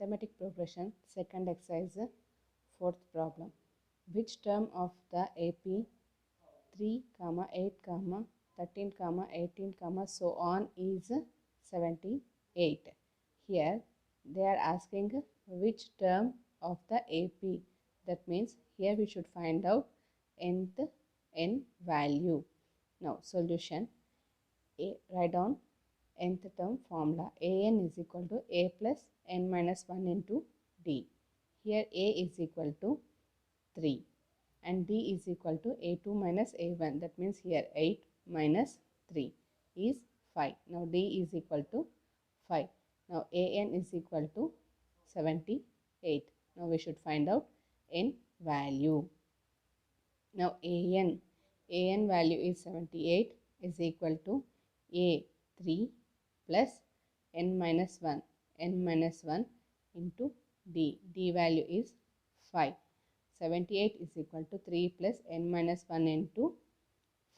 arithmetic progression, second exercise, fourth problem. Which term of the AP 3, 8, 13, 18, so on is 78? Here they are asking which term of the AP. That means here we should find out nth n value. Now solution. Write down nth term formula. An is equal to a plus n minus 1 into d. Here a is equal to 3 and d is equal to a2 minus a1. That means here 8 minus 3 is 5. Now d is equal to 5. Now an is equal to 78. Now we should find out n value. Now an value is 78 is equal to a3 plus n minus 1 into d value is 5. 78 is equal to 3 plus n minus 1 into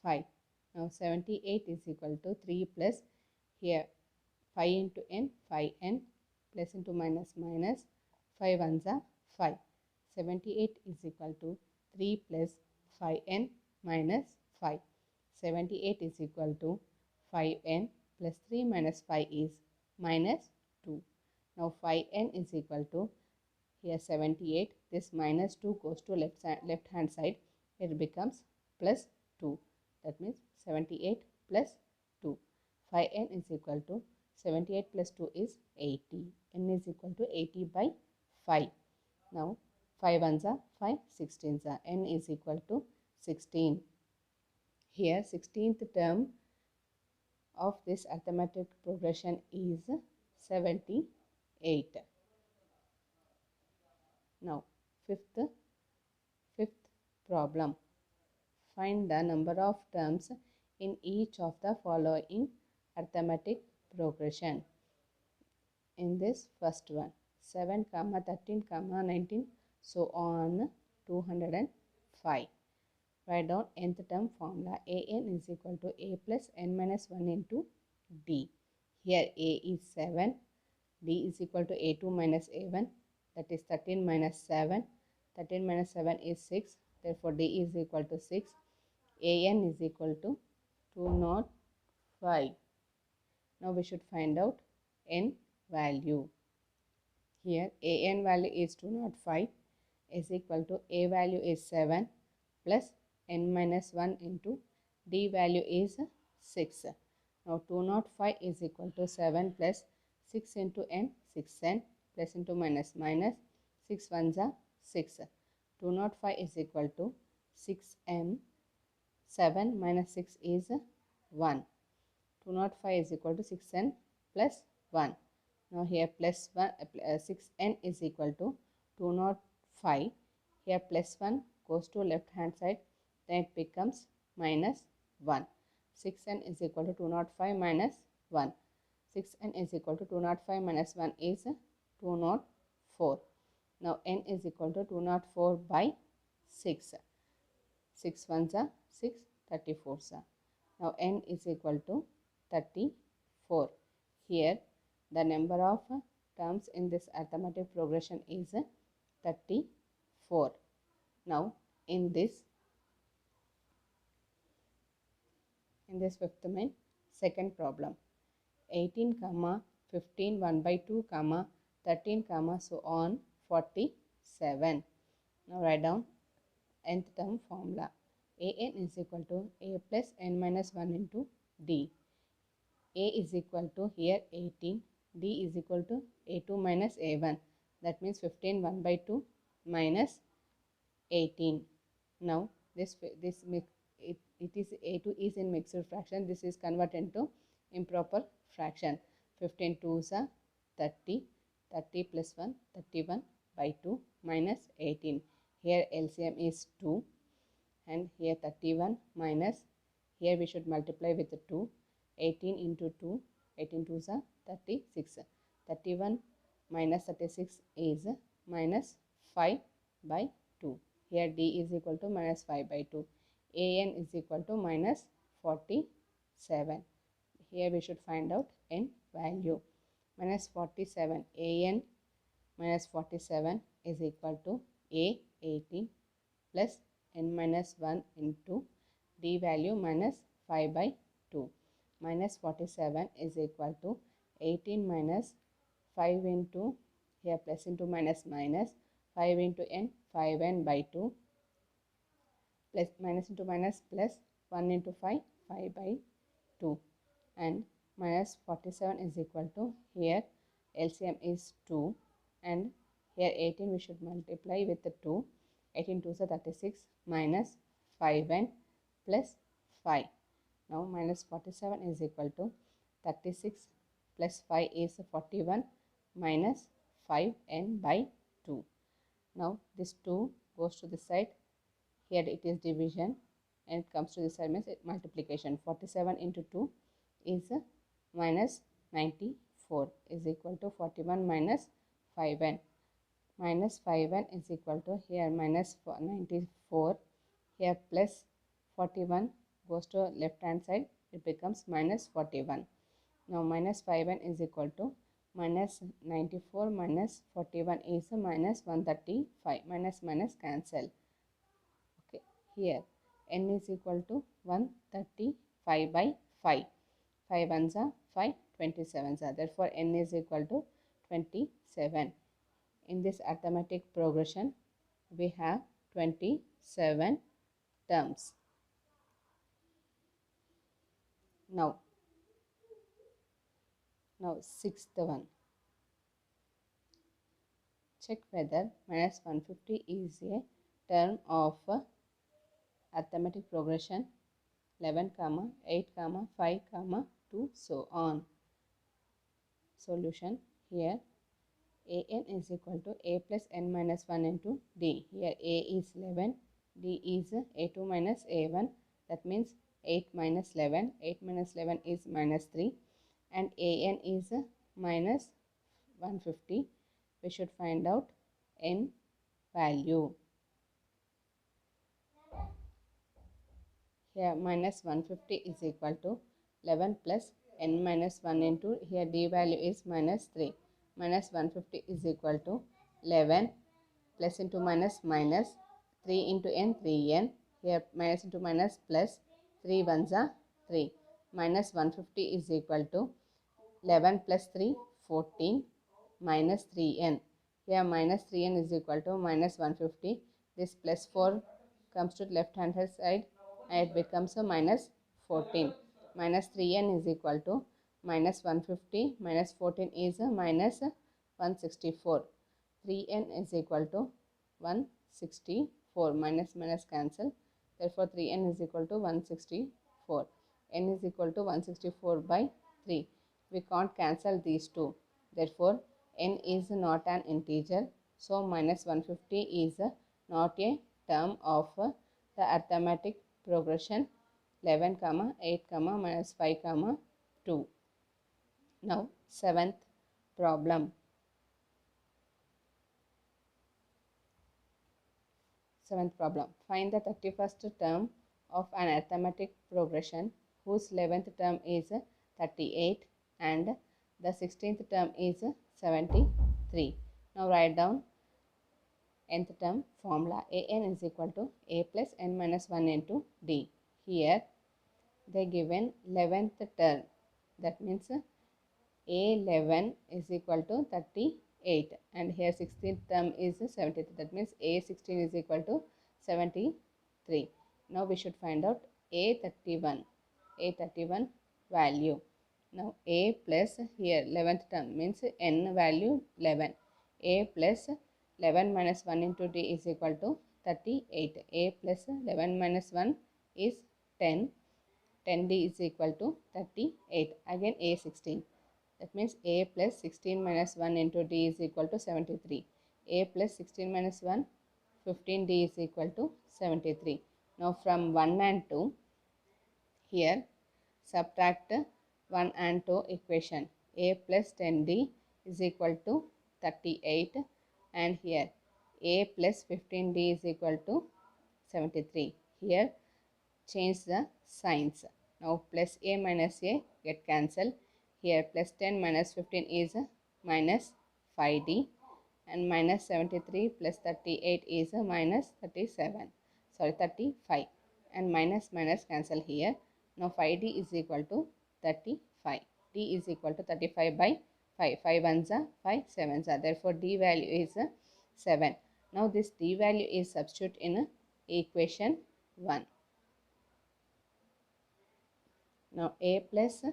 5. Now 78 is equal to 3 plus here 5 into n, 5n plus into minus 5 ones are 5. 78 is equal to 3 plus 5n minus 5. 78 is equal to 5n plus 3 minus 5 is minus 2. Now 5n is equal to here 78. This minus 2 goes to left hand side. It becomes plus 2. That means 78 plus 2. 5n is equal to 78 plus 2 is 80. N is equal to 80 by 5. Now 5 ones are 5, 16s are. N is equal to 16. Here 16th term of this arithmetic progression is 78. Now fifth problem. Find the number of terms in each of the following arithmetic progression. In this first one, 7, 13, 19, so on 205. Write down nth term formula. An is equal to a plus n minus 1 into d. Here a is 7, d is equal to a2 minus a1, that is 13 minus 7. 13 minus 7 is 6, therefore d is equal to 6. An is equal to 205. Now we should find out n value. Here an value is 205 is equal to a value is 7 plus n minus 1 into d value is 6. Now 205 is equal to 7 plus 6 into n, 6n plus into minus 6 ones are 6. 205 is equal to 6n. 7 minus 6 is 1. 205 is equal to 6n plus 1. Now here plus 1, 6n is equal to 205. Here plus 1 goes to left hand side, then it becomes minus 1. 6n is equal to 205 minus 1. 6n is equal to 205 minus 1 is 204. Now n is equal to 204 by 6. 6 ones are 6, 34s are. Now n is equal to 34. Here the number of terms in this arithmetic progression is 34. Now in this fifth main second problem, 18, 15, 1 by 2, 13, so on 47. Now write down nth term formula. An is equal to a plus n minus 1 into d. A is equal to here 18. D is equal to a2 minus a1. That means 15 1 by 2 minus 18. Now it is a2 is in mixed fraction. This is converted to improper fraction. 15 2s are 30. 30 plus 1, 31 by 2 minus 18. Here LCM is 2 and here 31 minus, here we should multiply with 2. 18 into 2, 18 2s are 36. 31 minus 36 is minus 5 by 2. Here D is equal to minus 5 by 2. An is equal to minus 47. Here we should find out n value. Minus 47. An minus 47 is equal to A 18 plus n minus 1 into D value minus 5 by 2. Minus 47 is equal to 18 minus 5 into, here plus into minus minus, 5 into n, 5n by 2, plus minus into minus plus 1 into 5, 5 by 2, and minus 47 is equal to, here LCM is 2 and here 18 we should multiply with the 2. 18 2 is 36 minus 5n plus 5. Now minus 47 is equal to 36 plus 5 is 41 minus 5n by 2. Now this 2 goes to the side. Here it is division and it comes to this side means multiplication. 47 into 2 is minus 94 is equal to 41 minus 5n. Minus 5n is equal to, here minus 94, here plus 41 goes to left hand side, it becomes minus 41. Now minus 5n is equal to minus 94 minus 41 is minus 135. Minus minus cancel. Okay, here n is equal to 135 by 5. 5 ones are 5, 27s are. Therefore n is equal to 27. In this arithmetic progression, we have 27 terms. Now sixth one. Check whether minus 150 is a term of arithmetic progression 11, 8, 5, 2, so on. Solution. Here an is equal to a plus n minus 1 into d. Here a is 11, d is a2 minus a1. That means 8 minus 11. 8 minus 11 is minus 3. And an is minus 150. We should find out n value. Here minus 150 is equal to 11 plus n minus 1 into, here d value is minus 3. Minus 150 is equal to 11 plus into minus minus 3 into n, 3n. Here minus into minus plus 3 ones are 3. Minus 150 is equal to 11 plus 3, 14 minus 3n. Here minus 3n is equal to minus 150. This plus 4 comes to left hand side and it becomes a minus 14. Minus 3n is equal to minus 150 minus 14 is a minus 164. 3n is equal to 164. Minus minus cancel. Therefore 3n is equal to 164. n is equal to 164 by 3. We can't cancel these two. Therefore n is not an integer. So minus 150 is not a term of the arithmetic progression 11, 8, minus 5, 2. Now seventh problem. Seventh problem. Find the 31st term of an arithmetic progression whose 11th term is 38 and the 16th term is 73. Now write down nth term formula. An is equal to a plus n minus 1 into d. Here they given 11th term. That means a11 is equal to 38 and here 16th term is 73. That means a16 is equal to 73. Now we should find out a31 value. Now a plus, here 11th term means n value 11. A plus 11 minus 1 into d is equal to 38. A plus 11 minus 1 is 10. 10d is equal to 38. Again a16. That means a plus 16 minus 1 into d is equal to 73. A plus 16 minus 1, 15d is equal to 73. Now from 1 and 2, here subtract 1 and 2 equation. A plus 10d is equal to 38 and here a plus 15d is equal to 73. Here change the signs. Now plus a minus a get cancelled. Here plus 10 minus 15 is minus 5d and minus 73 plus 38 is minus 37. Sorry, 35. And minus minus cancel here. Now 5d is equal to 35. D is equal to 35 by 5. 5 ones are 5 sevens are. Therefore, D value is 7. Now this D value is substitute in equation 1. Now A plus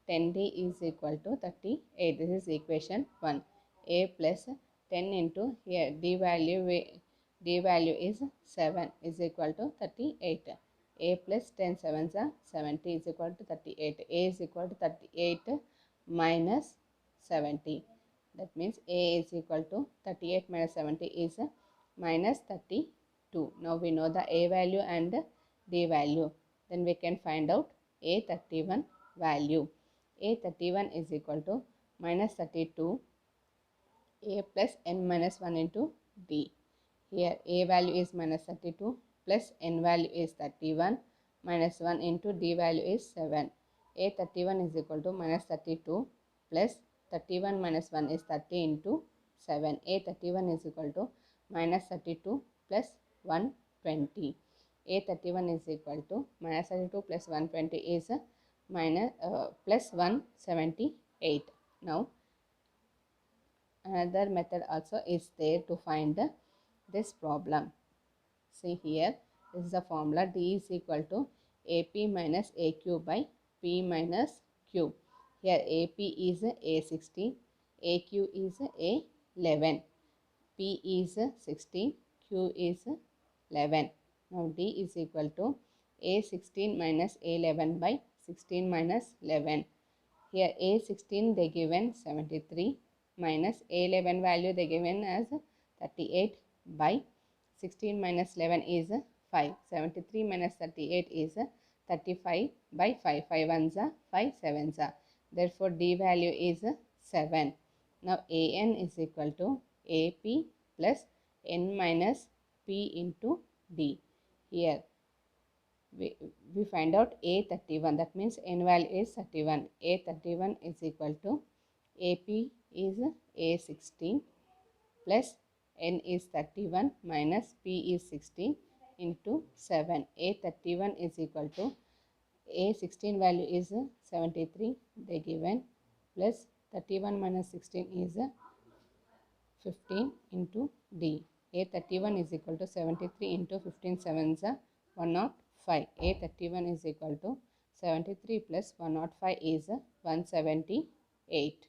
10D is equal to 38. This is equation 1. A plus 10 into here D value is 7 is equal to 38. A plus 10 sevens are 70 is equal to 38. A is equal to 38 minus 70. That means A is equal to 38 minus 70 is minus 32. Now we know the A value and D value. Then we can find out A31 value. A31 is equal to minus 32 A plus n minus 1 into D. Here A value is minus 32 plus n value is 31 minus 1 into D value is 7. A31 is equal to minus 32 plus 31 minus 1 is 30 into 7. A31 is equal to minus 32 plus 120. A31 is equal to minus 32 plus 120 is plus 178. Now another method also is there to find this problem. See here, this is the formula. D is equal to AP minus AQ by P minus Q. Here AP is A16, AQ is A11, P is 16, Q is 11. Now D is equal to A16 minus A11 by 16 minus 11. Here A16 they given 73 minus A11 value they given as 38 by 16 minus 11 is 5. 73 minus 38 is 35 by 5. 5 ones are 5 sevens are. Therefore D value is 7. Now AN is equal to AP plus N minus P into D. Here we find out A31. That means N value is 31. A31 is equal to AP is A16 plus N is 31 minus P is 16 into 7. A31 is equal to A16 value is 73 they given plus 31 minus 16 is 15 into D. A31 is equal to 73 into 15 sevens are 105. A31 is equal to 73 plus 105 is 178.